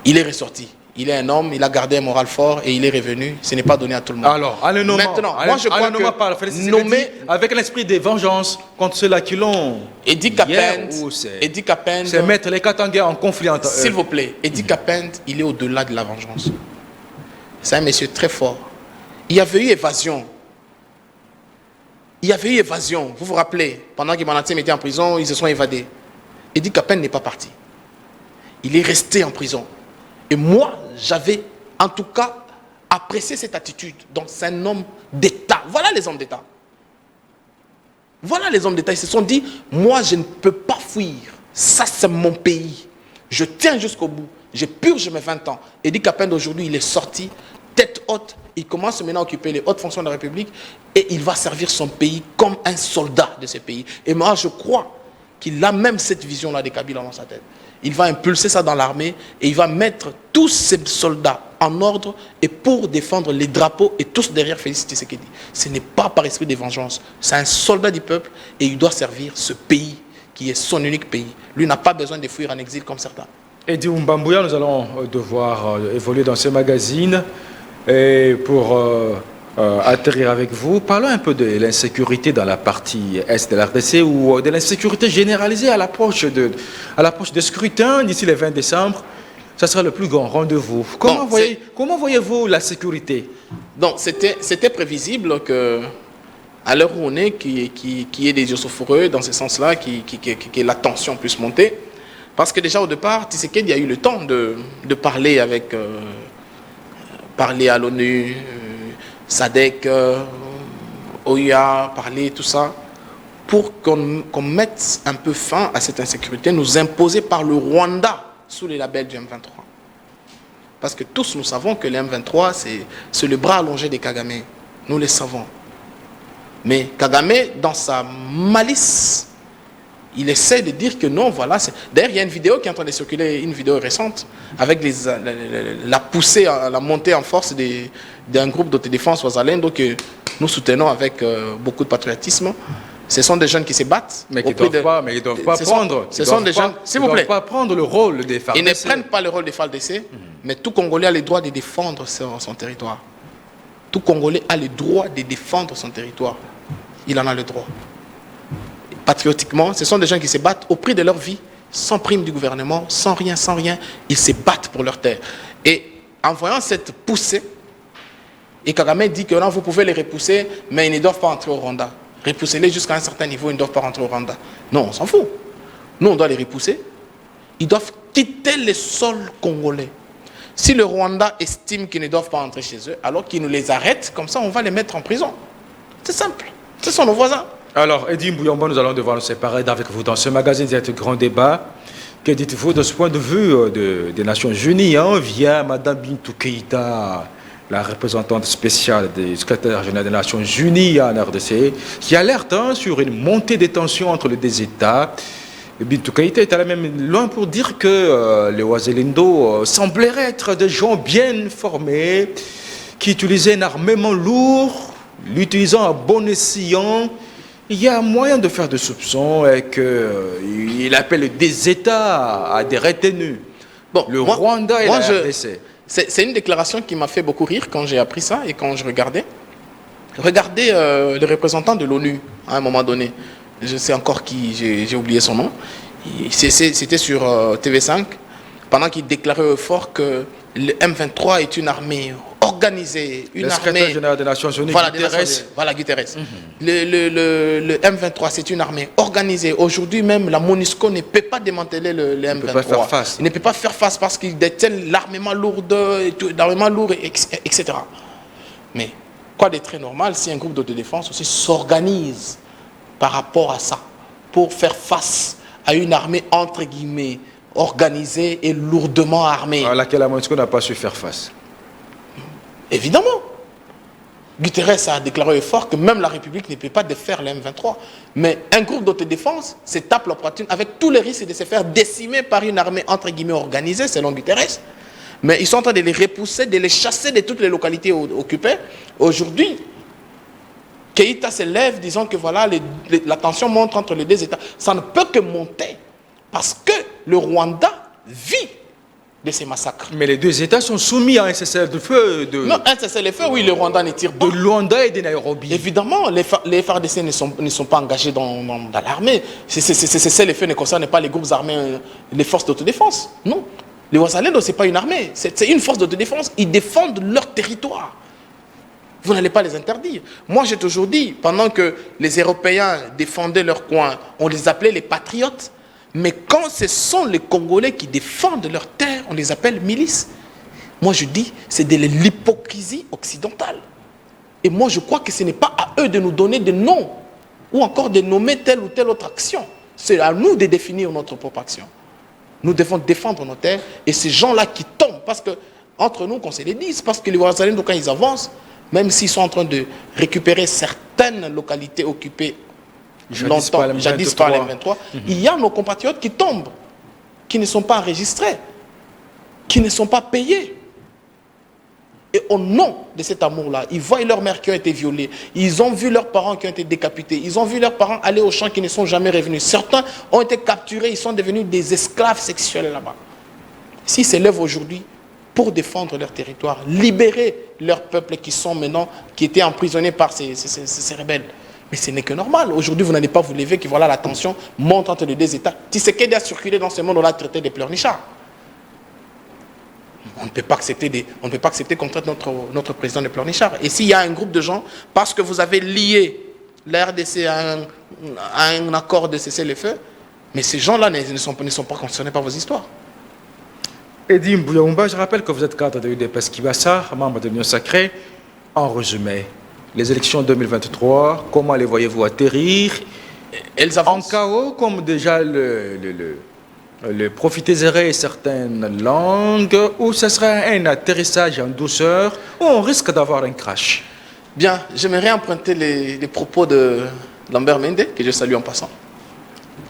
il est ressorti. Il est un homme, il a gardé un moral fort et il est revenu. Ce n'est pas donné à tout le monde. Alors, maintenant, moi je crois que nommer avec l'esprit de vengeance contre ceux-là qui l'ont. Edi Capen, c'est mettre les Katangais en conflit entre eux. S'il vous plaît, Edi Capen, il est au-delà de la vengeance. C'est un monsieur très fort. Il y avait eu évasion. Vous vous rappelez, pendant qu'Imanatim était en prison, ils se sont évadés. Edi Capen n'est pas parti. Il est resté en prison. Et moi, j'avais en tout cas apprécié cette attitude. Donc c'est un homme d'État. Voilà les hommes d'État. Ils se sont dit, moi je ne peux pas fuir. Ça c'est mon pays. Je tiens jusqu'au bout. Je purge mes 20 ans. Edi Capen d'aujourd'hui, il est sorti, tête haute. Il commence maintenant à occuper les hautes fonctions de la République. Et il va servir son pays comme un soldat de ce pays. Et moi je crois qu'il a même cette vision-là de Kabila dans sa tête. Il va impulser ça dans l'armée et il va mettre tous ces soldats en ordre et pour défendre les drapeaux et tous derrière Félix Tshisekedi. Ce n'est pas par esprit de vengeance. C'est un soldat du peuple et il doit servir ce pays qui est son unique pays. Lui n'a pas besoin de fuir en exil comme certains. Edi Mbambouya, nous allons devoir évoluer dans ce magazine et pour atterrir avec vous. Parlons un peu de l'insécurité dans la partie est de la RDC ou de l'insécurité généralisée à l'approche des scrutins d'ici le 20 décembre. Ça sera le plus grand rendez-vous. Comment voyez-vous la sécurité? Donc, c'était prévisible que, à l'heure où on est, qu'il y ait des iosophoreux dans ce sens-là, que la tension puisse monter. Parce que déjà au départ, Tshisekedi a eu le temps de parler parler à l'ONU, SADC, OUA, parler, tout ça, pour qu'on mette un peu fin à cette insécurité nous imposée par le Rwanda sous les labels du M23. Parce que tous nous savons que le M23, c'est le bras allongé des Kagame. Nous le savons. Mais Kagame, dans sa malice, il essaie de dire que non, voilà. D'ailleurs, il y a une vidéo qui est en train de circuler, une vidéo récente, avec la poussée, la montée en force d'un groupe d'autodéfense Wazalendo que nous soutenons avec beaucoup de patriotisme. Ce sont des jeunes qui se battent. Mais ils ne doivent pas prendre. Ce sont des jeunes, s'il vous plaît. Ils ne doivent pas prendre le rôle des FARDC. Ils ne prennent pas le rôle des FARDC, mais tout Congolais a le droit de défendre son territoire. Tout Congolais a le droit de défendre son territoire. Il en a le droit. Patriotiquement, ce sont des gens qui se battent au prix de leur vie, sans prime du gouvernement, sans rien. Ils se battent pour leur terre. Et en voyant cette poussée, et Kagame dit que non, vous pouvez les repousser, mais ils ne doivent pas entrer au Rwanda. Repoussez-les jusqu'à un certain niveau, ils ne doivent pas rentrer au Rwanda. Non, on s'en fout. Nous, on doit les repousser. Ils doivent quitter le sol congolais. Si le Rwanda estime qu'ils ne doivent pas entrer chez eux, alors qu'ils nous les arrêtent, comme ça, on va les mettre en prison. C'est simple. Ce sont nos voisins. Alors, Edi Mbuyamba, nous allons devoir nous séparer avec vous dans ce magazine, c'est un grand débat. Que dites-vous de ce point de vue des Nations Unies, hein, via Mme Bintou Keïta, la représentante spéciale du secrétaire général des Nations Unies en RDC, qui alerte sur une montée des tensions entre les deux États. Bintou Keïta est allé même loin pour dire que les Wazalendo sembleraient être des gens bien formés, qui utilisaient un armement lourd, l'utilisant à bon escient. Il y a moyen de faire des soupçons et qu'il appelle des États à des retenues. Bon, le Rwanda et la RDC. C'est une déclaration qui m'a fait beaucoup rire quand j'ai appris ça et quand je regardais. Regardez le représentant de l'ONU à un moment donné. Je sais encore qui, j'ai oublié son nom. C'était sur TV5 pendant qu'il déclarait fort que le M23 est une armée organisée, une le secrétaire général des Nations Unies, voilà, Guterres. Le M23, c'est une armée organisée. Aujourd'hui même, la MONUSCO ne peut pas démanteler le M23. Il ne peut pas faire face. Il ne peut pas faire face parce qu'il détient l'armement lourd, etc. Mais quoi de très normal si un groupe d'autodéfense aussi s'organise par rapport à ça pour faire face à une armée entre guillemets organisée et lourdement armée. À laquelle la MONUSCO n'a pas su faire face. Évidemment. Guterres a déclaré fort que même la République ne peut pas défaire le M23. Mais un groupe d'autodéfense se tape la poitrine avec tous les risques de se faire décimer par une armée entre guillemets organisée, selon Guterres. Mais ils sont en train de les repousser, de les chasser de toutes les localités occupées. Aujourd'hui, Keïta se lève disant que voilà, la tension monte entre les deux États. Ça ne peut que monter parce que le Rwanda vit de ces massacres. Mais les deux États sont soumis à un cessez-le-feu Non, un cessez-le-feu, oui, le Rwanda ne tire pas. De Luanda et de Nairobi. Évidemment, les FARDC ne sont pas engagés dans l'armée. Ce cessez-le-feu ne concerne pas les groupes armés, les forces d'autodéfense. Non. Les Wazalendo, ce n'est pas une armée, c'est une force d'autodéfense. Ils défendent leur territoire. Vous n'allez pas les interdire. Moi, j'ai toujours dit, pendant que les Européens défendaient leur coin, on les appelait les patriotes. Mais quand ce sont les Congolais qui défendent leur terre, on les appelle milices. Moi, je dis, c'est de l'hypocrisie occidentale. Et moi, je crois que ce n'est pas à eux de nous donner des noms ou encore de nommer telle ou telle autre action. C'est à nous de définir notre propre action. Nous devons défendre nos terres et ces gens-là qui tombent, parce que, entre nous, qu'on se les dise, parce que les Wazalendo, quand ils avancent, même s'ils sont en train de récupérer certaines localités occupées jadis par les M23, il y a nos compatriotes qui tombent, qui ne sont pas enregistrés, qui ne sont pas payés. Et au nom de cet amour-là, ils voient leurs mères qui ont été violées, ils ont vu leurs parents qui ont été décapités, ils ont vu leurs parents aller au champ qui ne sont jamais revenus. Certains ont été capturés, ils sont devenus des esclaves sexuels là-bas. S'ils se lèvent aujourd'hui pour défendre leur territoire, libérer leur peuple qui étaient emprisonnés par ces rebelles. Mais ce n'est que normal. Aujourd'hui, vous n'allez pas vous lever que voilà la tension monte entre les deux États. Tshisekedi a circulé dans ce monde, on a traité des pleurnichards. On ne peut pas accepter qu'on traite notre président de pleurnichard. Et s'il y a un groupe de gens, parce que vous avez lié la RDC à un accord de cessez-le-feu, mais ces gens-là ne sont pas concernés par vos histoires. Eddie Mbouyamba, je rappelle que vous êtes cadre de l'UDPS Kibassa, membre de l'Union Sacrée. En résumé, les élections 2023, comment les voyez-vous atterrir? Elles avancent. En chaos, comme déjà le profiterait certaines langues, ou ce serait un atterrissage en douceur, ou on risque d'avoir un crash? Bien, j'aimerais emprunter les propos de Lambert Mende, que je salue en passant.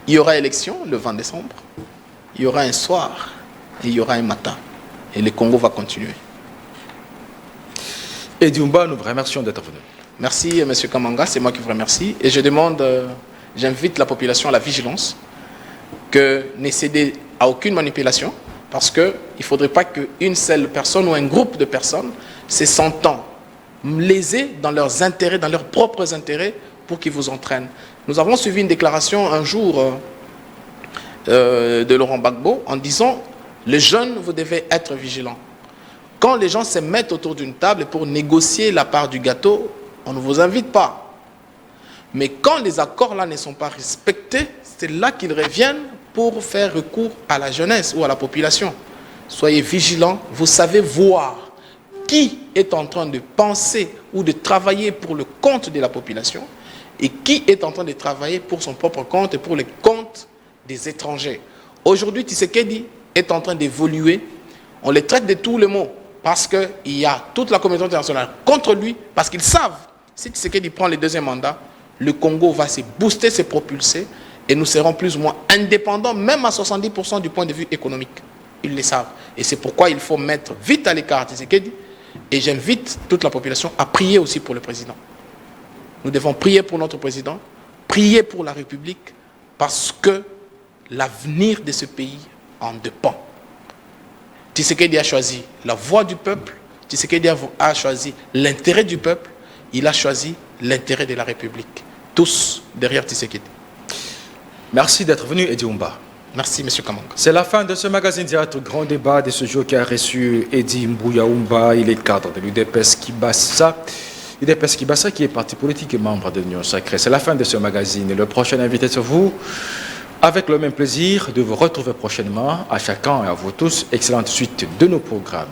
Il y aura élection le 20 décembre, il y aura un soir, et il y aura un matin. Et le Congo va continuer. Et Diumba, nous vous remercions d'être venu. Merci, M. Kamanga, c'est moi qui vous remercie. Et j'invite la population à la vigilance, que ne cédez à aucune manipulation, parce qu'il ne faudrait pas qu'une seule personne ou un groupe de personnes se sentant lésés dans leurs intérêts, dans leurs propres intérêts, pour qu'ils vous entraînent. Nous avons suivi une déclaration un jour de Laurent Gbagbo en disant « Les jeunes, vous devez être vigilants. Quand les gens se mettent autour d'une table pour négocier la part du gâteau, on ne vous invite pas. Mais quand les accords-là ne sont pas respectés, c'est là qu'ils reviennent pour faire recours à la jeunesse ou à la population. Soyez vigilants, vous savez voir qui est en train de penser ou de travailler pour le compte de la population et qui est en train de travailler pour son propre compte et pour le compte des étrangers. Aujourd'hui, Tshisekedi est en train d'évoluer. On les traite de tous les mots parce qu'il y a toute la communauté internationale contre lui, parce qu'ils savent, si Tshisekedi prend le deuxième mandat, le Congo va se booster, se propulser, et nous serons plus ou moins indépendants, même à 70% du point de vue économique. Ils le savent. Et c'est pourquoi il faut mettre vite à l'écart Tshisekedi, et j'invite toute la population à prier aussi pour le président. Nous devons prier pour notre président, prier pour la République, parce que l'avenir de ce pays en dépend. Tshisekedi a choisi la voix du peuple, Tshisekedi a choisi l'intérêt du peuple, il a choisi l'intérêt de la République. Tous derrière Tshisekedi. Merci d'être venu, Eddie Oumba. Merci, M. Kamanga. C'est la fin de ce magazine direct Grand Débat de ce jour qui a reçu Eddie Mbouya Oumba. Il est cadre de l'UDPS Kibassa. UDPS Kibassa qui est parti politique et membre de l'Union Sacrée. C'est la fin de ce magazine. Le prochain invité sur vous, avec le même plaisir de vous retrouver prochainement. À chacun et à vous tous, excellente suite de nos programmes.